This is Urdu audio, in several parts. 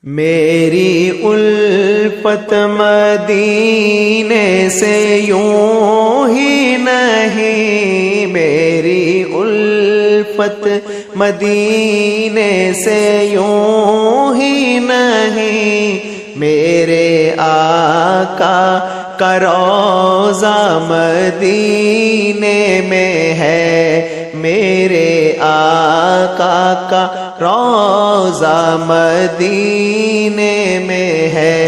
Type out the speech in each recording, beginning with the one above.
میری الفت مدینے سے یوں ہی نہیں، میری الفت مدینے سے یوں ہی نہیں، میرے آقا کا روضہ مدینے میں ہے، میرے آقا کا روضہ مدینے میں ہے۔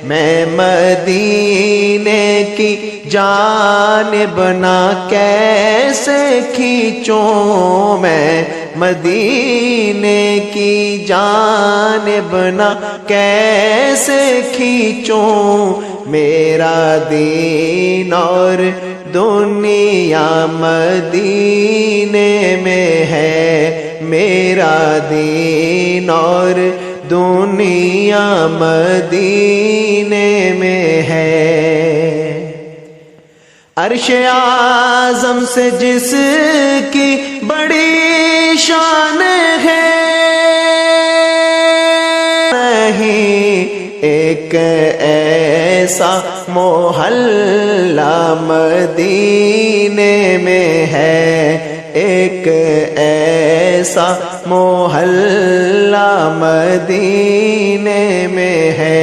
میں مدینے کی جانب نہ کیسے کھینچوں، میں مدینے کی جانب نہ کیسے کھینچوں، میرا دین اور دنیا مدینے میں ہے، میرا دین اور دنیا مدینے میں ہے۔ عرش اعظم سے جس کی بڑی شان ہے، نہیں ایک ایسا محلہ مدینے میں ہے، ایک ایسا محلہ مدینے میں ہے۔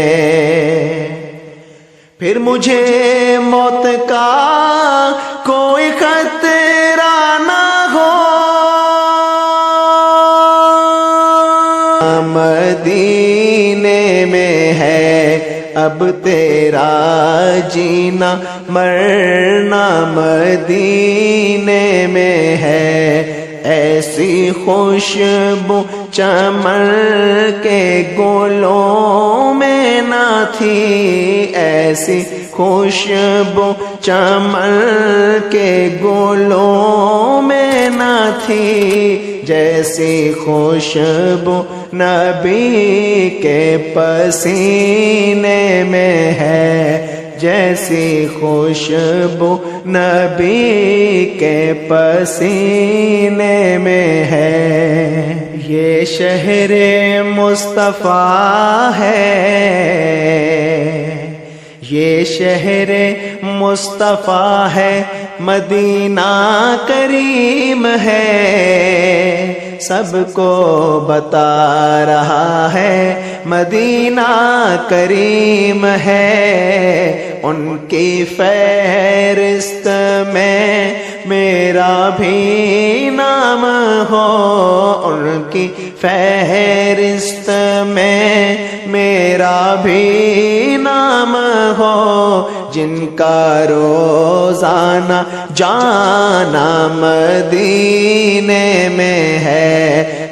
پھر مجھے موت کا کوئی خطرہ نہ ہو، مدینے میں ہے اب تیرا جینا مرنا، مدینے میں ہے۔ ایسی خوشبو چمن کے گلوں میں نہ تھی، ایسی خوشبو چمن کے گلوں میں نہ تھی، جیسی خوشبو نبی کے پسینے میں ہے، جیسی خوشبو نبی کے پسینے میں ہے۔ یہ شہر مصطفیٰ ہے، یہ شہر مصطفیٰ ہے، مدینہ کریم ہے، سب کو بتا رہا ہے مدینہ کریم ہے۔ ان کی فہرست میں میرا بھی نام ہو، ان کی فہرست میں میرا بھی نام ہو، جن کا روزانہ جانا مدینے میں ہے،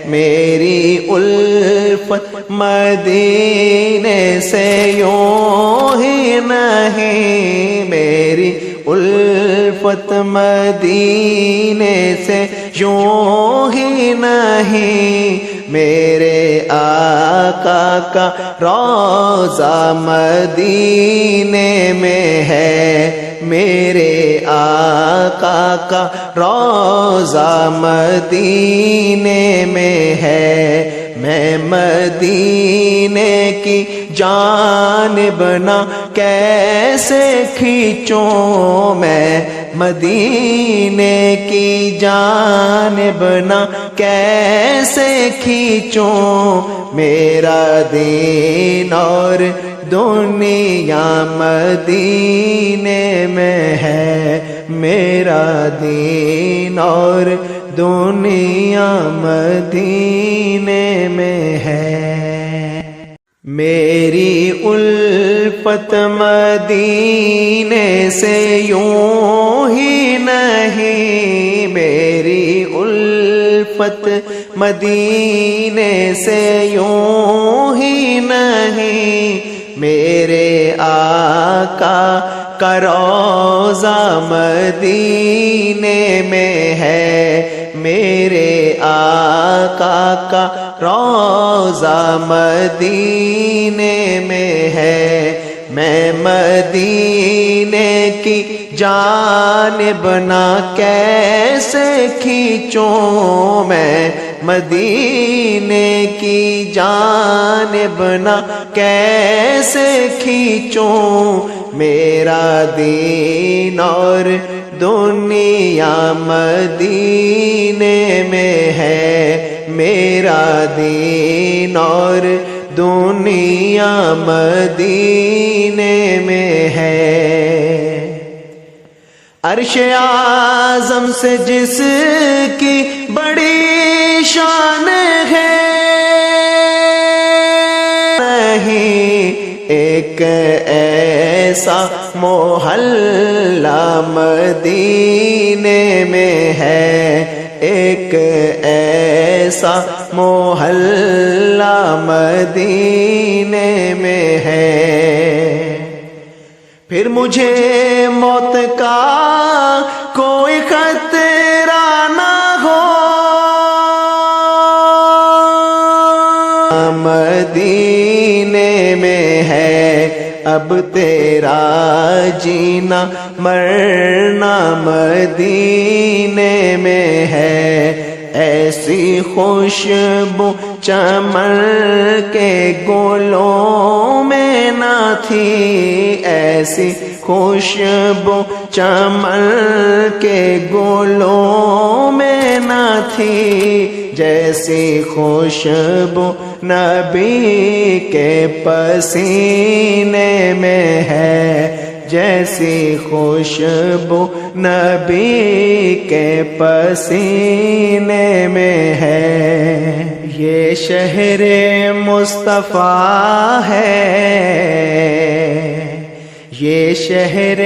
میری الفت مدینے سے یوں ہی نہیں، میری الفت مدینے سے یوں ہی نہیں، میرے آقا کا روضہ مدینے میں ہے، میرے آقا کا روضہ مدینے میں ہے۔ میں مدینے کی جانب نہ کیسے کھینچوں، میں مدینے کی جانب نہ کیسے کھینچوں، میرا دین اور دنیا مدینے میں ہے، میرا دین اور دنیا مدینے میں ہے۔ میری الفت مدینے سے یوں ہی نہیں، میری الفت مدینے سے یوں ہی نہیں، میرے آقا کا روضہ مدینے میں ہے، میرے آقا کا روضہ مدینے میں ہے۔ میں مدینے کی جانب نہ کیسے کھینچوں، میں مدینے کی جانب نہ کیسے کھینچوں میرا دین اور دنیا مدینے میں ہے میرا دین اور دنیا مدینے میں ہے عرش اعظم سے جس کی بڑی شان ہے نہیں ایک ایسا محلہ مدینے میں ہے ایک ایسا محلہ مدینے میں ہے پھر مجھے موت کا کوئی خطرہ نہ ہو مدینے میں ہے اب تیرا جینا مرنا مدینے میں ہے ایسی خوشبو چمن کے گلوں میں نہ تھی ایسی خوشبو چمن کے گلوں میں نہ تھی جیسی خوشبو نبی کے پسینے میں ہے جیسی خوشبو نبی کے پسینے میں ہے یہ شہر مصطفیٰ ہے یہ شہر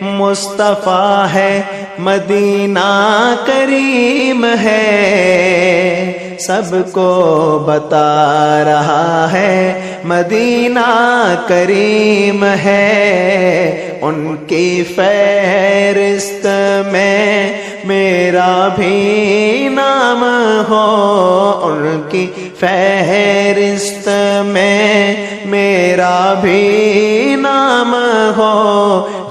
مصطفیٰ ہے مدینہ کریم ہے سب کو بتا رہا ہے مدینہ کریم ہے ان کی فہرست میں میرا بھی نام ہو ان کی فہرست میں میرا بھی نام ہو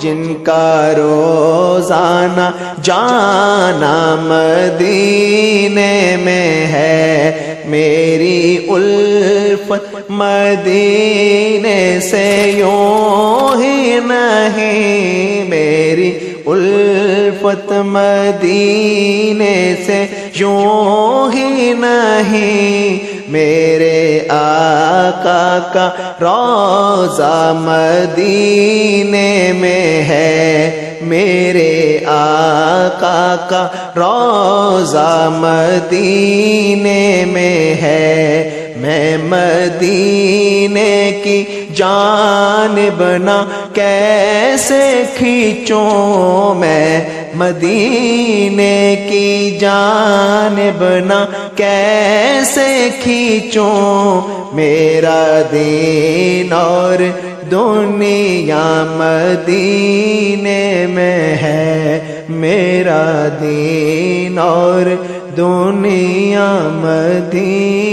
جن کا روزانہ جانا مدینے میں ہے میری الفت مدینے سے یوں ہی نہیں میری الفت مدینے سے یوں ہی نہیں میرے آقا کا روضہ مدینے میں ہے میرے آقا کا روضہ مدینے میں ہے میں مدینے کی جانب نہ کیسے کھینچوں میں مدینے کی جانب نہ کیسے کھینچوں میرا دین اور دنیا مدینے میں ہے میرا دین اور دنیا مدینے